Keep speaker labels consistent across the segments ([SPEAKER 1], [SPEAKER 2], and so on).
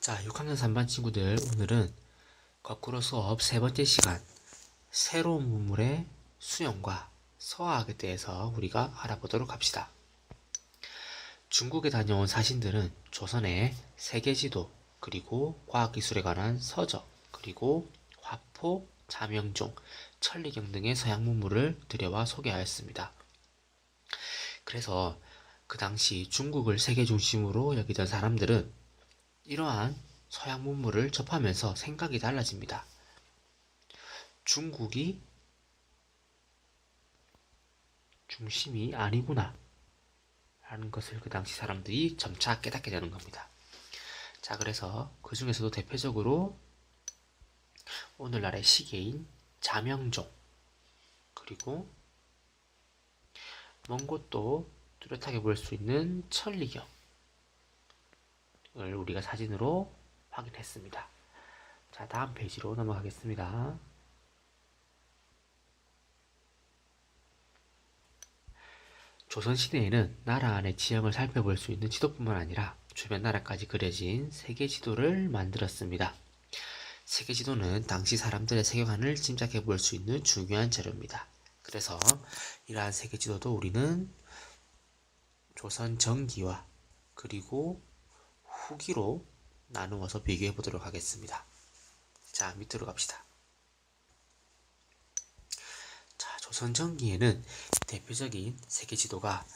[SPEAKER 1] 자, 6학년 3반 친구들, 오늘은 거꾸로 수업 세 번째 시간, 새로운 문물의 수용과 서화학에 대해서 우리가 알아보도록 합시다. 중국에 다녀온 사신들은 조선의 세계지도, 그리고 과학기술에 관한 서적, 그리고 화포, 자명종, 천리경 등의 서양 문물을 들여와 소개하였습니다. 그래서 그 당시 중국을 세계 중심으로 여기던 사람들은 이러한 서양 문물을 접하면서 생각이 달라집니다. 중국이 중심이 아니구나 라는 것을 그 당시 사람들이 점차 깨닫게 되는 겁니다. 자, 그래서 그 중에서도 대표적으로 오늘날의 시계인 자명종, 그리고 먼 곳도 뚜렷하게 볼 수 있는 천리경을 우리가 사진으로 확인했습니다. 자, 다음 페이지로 넘어가겠습니다. 조선시대에는 나라 안의 지형을 살펴볼 수 있는 지도뿐만 아니라 주변 나라까지 그려진 세계지도를 만들었습니다. 세계지도는 당시 사람들의 세계관을 짐작해 볼 수 있는 중요한 자료입니다. 그래서 이러한 세계지도도 우리는 조선 전기와 그리고 후기로 나누어서 비교해 보도록 하겠습니다. 자, 밑으로 갑시다. 자, 조선 전기에는 대표적인 세계지도가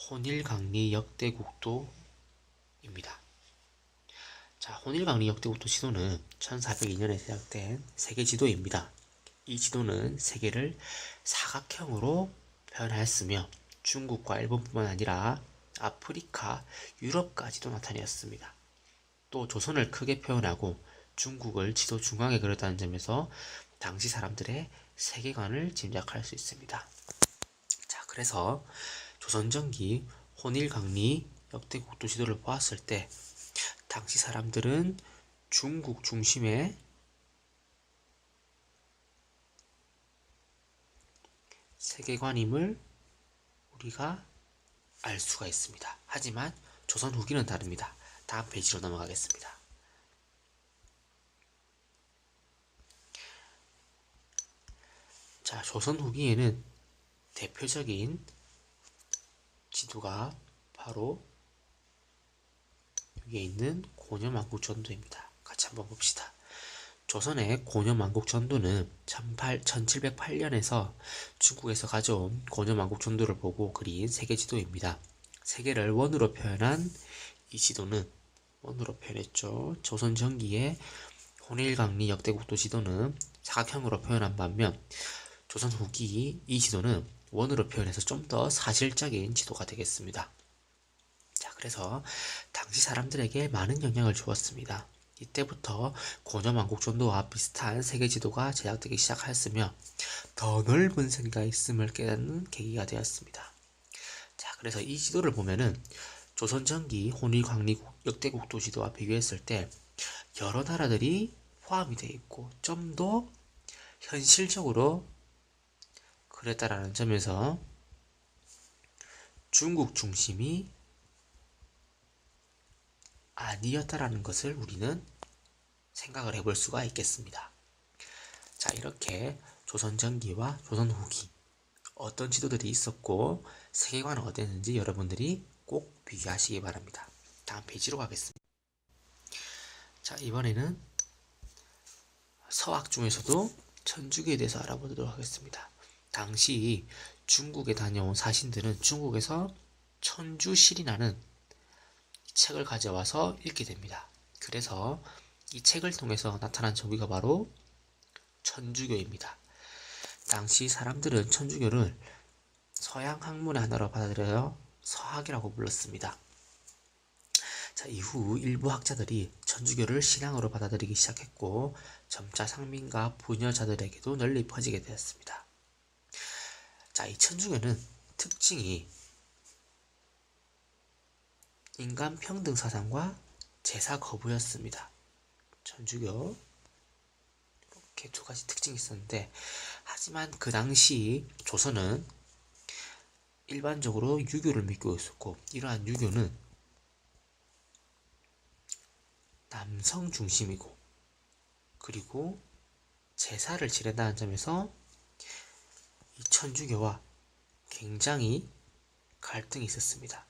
[SPEAKER 1] 혼일강리 역대국도입니다. 자, 혼일강리 역대국도 지도는 1402년에 제작된 세계지도입니다. 이 지도는 세계를 사각형으로 표현하였으며 중국과 일본뿐만 아니라 아프리카, 유럽까지도 나타내었습니다. 또 조선을 크게 표현하고 중국을 지도 중앙에 그렸다는 점에서 당시 사람들의 세계관을 짐작할 수 있습니다. 자, 그래서 조선전기 혼일강리 역대국도 지도를 보았을 때 당시 사람들은 중국 중심의 세계관임을 우리가 알 수가 있습니다. 하지만 조선 후기는 다릅니다. 다음 페이지로 넘어가겠습니다. 자, 조선 후기에는 대표적인 지도가 바로 여기에 있는 고려만국전도입니다. 같이 한번 봅시다. 조선의 고려만국전도는 1708년에서 중국에서 가져온 고려만국전도를 보고 그린 세계지도입니다. 세계를 원으로 표현한 이 지도는 원으로 표현했죠. 조선 전기의 혼일강리 역대국도 지도는 사각형으로 표현한 반면 조선 후기 이 지도는 원으로 표현해서 좀 더 사실적인 지도가 되겠습니다. 자, 그래서 당시 사람들에게 많은 영향을 주었습니다. 이때부터 고려만국전도와 비슷한 세계지도가 제작되기 시작하였으며 더 넓은 세계가 있음을 깨닫는 계기가 되었습니다. 자, 그래서 이 지도를 보면은 조선 전기 혼일강리 역대국도 지도와 비교했을 때 여러 나라들이 포함이 되어 있고 좀 더 현실적으로 그랬다라는 점에서 중국 중심이 아니었다라는 것을 우리는 생각을 해볼 수가 있겠습니다. 자, 이렇게 조선 전기와 조선 후기 어떤 지도들이 있었고 세계관은 어땠는지 여러분들이 꼭 비교하시기 바랍니다. 다음 페이지로 가겠습니다. 자, 이번에는 서학 중에서도 천주교에 대해서 알아보도록 하겠습니다. 당시 중국에 다녀온 사신들은 중국에서 천주실이라는 책을 가져와서 읽게 됩니다. 그래서 이 책을 통해서 나타난 종교가 바로 천주교입니다. 당시 사람들은 천주교를 서양 학문의 하나로 받아들여 서학이라고 불렀습니다. 자, 이후 일부 학자들이 천주교를 신앙으로 받아들이기 시작했고 점차 상민과 부녀자들에게도 널리 퍼지게 되었습니다. 자, 이 천주교는 특징이 인간 평등 사상과 제사 거부였습니다. 천주교 이렇게 두 가지 특징이 있었는데 하지만 그 당시 조선은 일반적으로 유교를 믿고 있었고 이러한 유교는 남성 중심이고 그리고 제사를 지낸다는 점에서 이 천주교와 굉장히 갈등이 있었습니다.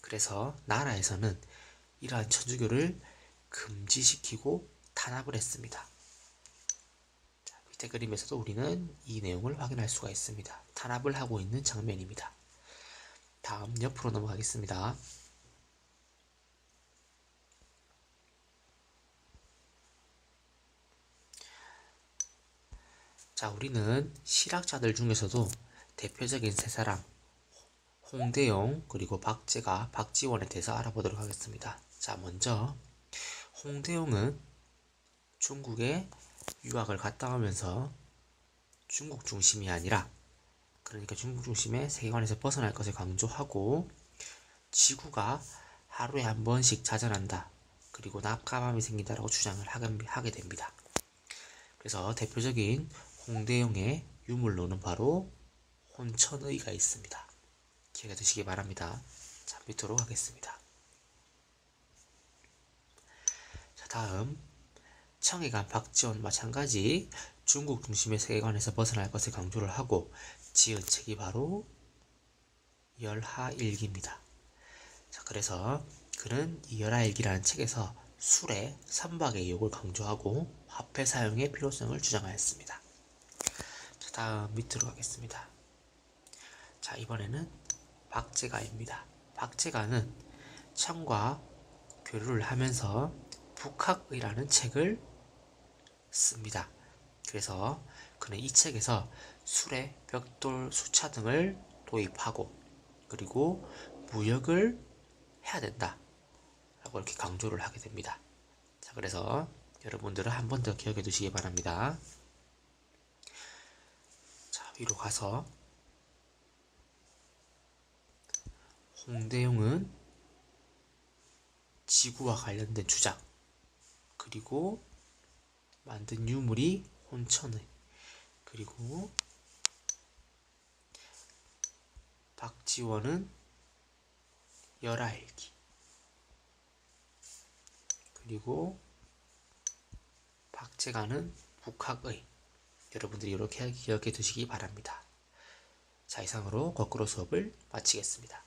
[SPEAKER 1] 그래서 나라에서는 이러한 천주교를 금지시키고 탄압을 했습니다. 자, 밑에 그림에서도 우리는 이 내용을 확인할 수가 있습니다. 탄압을 하고 있는 장면입니다. 다음 옆으로 넘어가겠습니다. 자, 우리는 실학자들 중에서도 대표적인 세 사람, 홍대용 그리고 박지원에 대해서 알아보도록 하겠습니다. 자, 먼저 홍대용은 중국에 유학을 갔다 오면서 중국 중심이 아니라, 그러니까 중국 중심의 세계관에서 벗어날 것을 강조하고, 지구가 하루에 한 번씩 자전한다, 그리고 낮과밤이 생긴다라고 주장을 하게 됩니다. 그래서 대표적인 홍대용의 유물로는 바로 혼천의가 있습니다. 기억해 두시기 바랍니다. 자, 밑으로 가겠습니다. 자, 다음 청해관 박지원 마찬가지 중국 중심의 세계관에서 벗어날 것을 강조를 하고 지은 책이 바로 열하일기입니다. 자, 그래서 그는 이 열하일기라는 책에서 술의 삼박의 유혹을 강조하고 화폐 사용의 필요성을 주장하였습니다. 자, 다음 밑으로 가겠습니다. 자, 이번에는 박제가입니다. 박제가는 청과 교류를 하면서 북학의라는 책을 씁니다. 그래서 그는 이 책에서 술의 벽돌 수차 등을 도입하고 그리고 무역을 해야 된다 라고 이렇게 강조를 하게 됩니다. 자, 그래서 여러분들은 한 번 더 기억해 두시기 바랍니다. 자, 위로 가서 홍대용은 지구와 관련된 주장, 그리고 만든 유물이 혼천의, 그리고 박지원은 열하일기, 그리고 박제가는 북학의, 여러분들이 이렇게 기억해 두시기 바랍니다. 자, 이상으로 거꾸로 수업을 마치겠습니다.